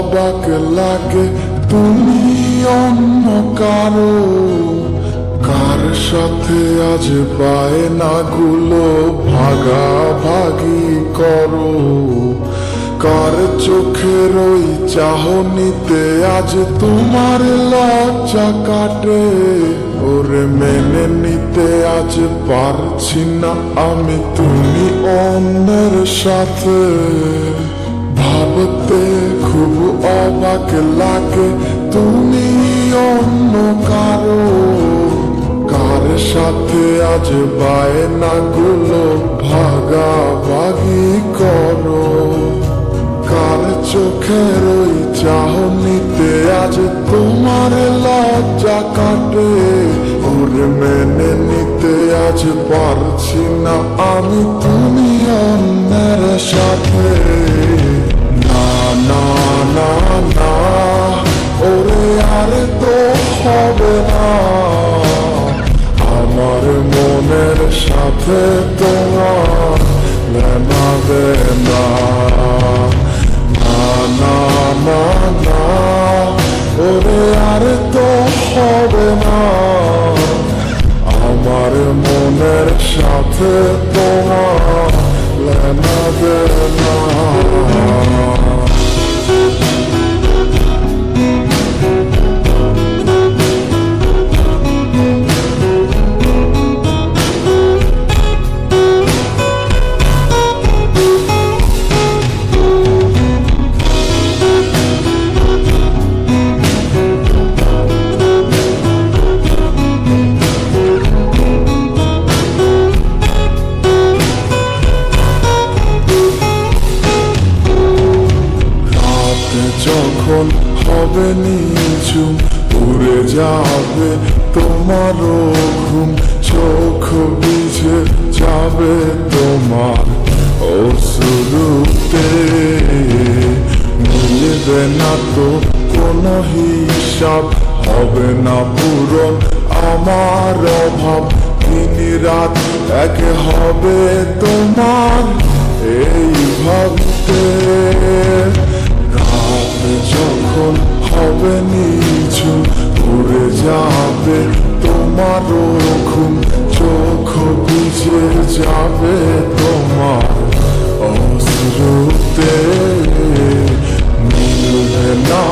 অবাক লাগে তুমি অন্য কারো, কার সাথে আজ বায়নাগুলো ভাগাভাগি করো, কার চোখের ওই চাহনিতে আজ তোমার লজ্জা কাটে। ওরে মেনে নিতে আজ পারছি না আমি তুমি অন্যের সাথে, ভাবতে খুব অবাক লাগে তুমি অন্য কারো, কার সাথে আজ বায়নাগুলো ভাগাভাগি করো, কার চোখের ওই চাহনিতে আজ তোমার লজ্জা কাটে। ওরে মেনে নিতে আজ পারছি না আমি তুমি অন্যের সাথে। না না না না, ওরে আর তো হবে না, আমার মনের সাথে তোমার লেনা দেনা। না না না, ওরে আর তো হবে না, আমার মনের সাথে তোমার লেনা দেনা। যখন হবে নিঝুম উড়ে যাবে তোমারও ঘুম, চোখ ভিজে যাবে তোমার অশ্রুতে, মিলবে না তো কোনো হিসাব, হবে না পূরণ আমার অভাব, দিন রাত এক হবে তোমার এই ভাবতে। যখন হবে নিঝুম উড়ে যাবে তোমারও ঘুম, চোখ ভিজে যাবে তোমার অশ্রুতে, মিলবে না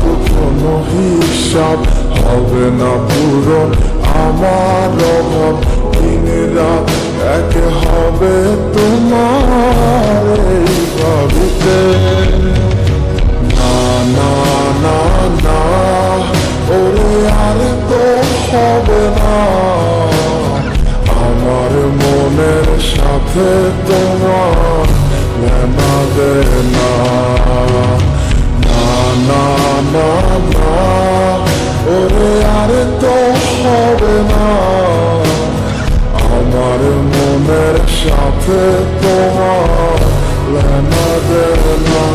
তো কোনো হিসাব, হবে না পূরণ আমার অভাব, দিন রাত এক হবে তোমার এই ভাবিতে। না না না, ওরে আর তো হবে না, আমার মনের সাথে তোমার লেনা দেনা। না না না না, ওরে আর তো হবে না, আমার মনের সাথে তোমার লেনা দেনা।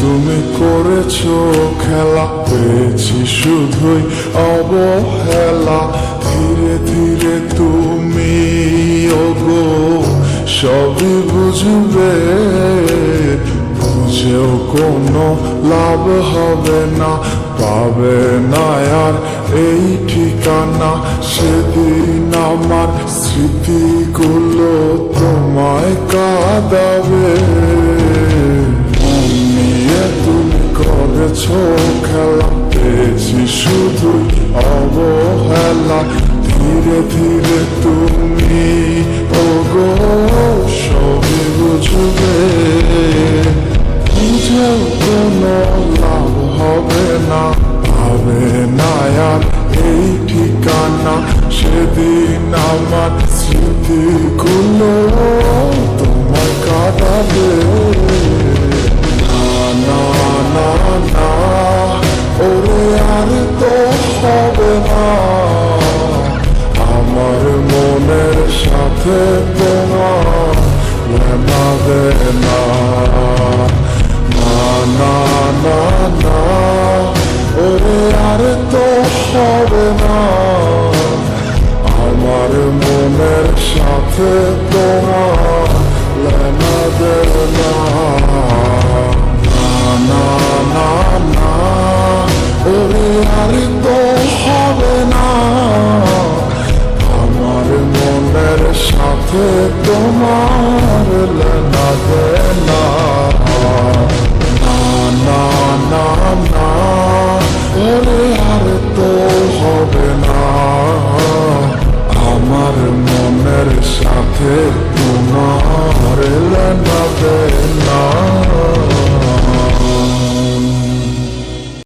তুমি করেছো খেলা, পেয়েছি শুধুই অবহেলা, ধীরে ধীরে তুমি ওগো সবই বুঝবে, বুঝেও কোনো লাভ হবে না, পাবে না আর এই ঠিকানা, সেদিন আমার স্মৃতিগুলো তোমায় কাঁদাবে। তুমি করেছো খেলা, পেয়েছি শুধু অবহেলা, ধীরে ধীরে তুমি ওগো সবই বুঝবে, বুঝেও কোনো লাভ হবে না, পাবে না আর এই ঠিকানা, সেদিন আমার স্মৃতিগুলো তোমায় কাটাবে না না না ওরে আর তো হবে না আমার মনের সাথে তোমার লেনা দেনা না না না না ওরে আর তো হবে না আমার মনের সাথে তোমার লেনা দেনা না না না ওরে আর তো হবে না আমার মনের সাথে তোমার লেনা দেনা না না না না ওরে আর তো হবে না আমার মনের সাথে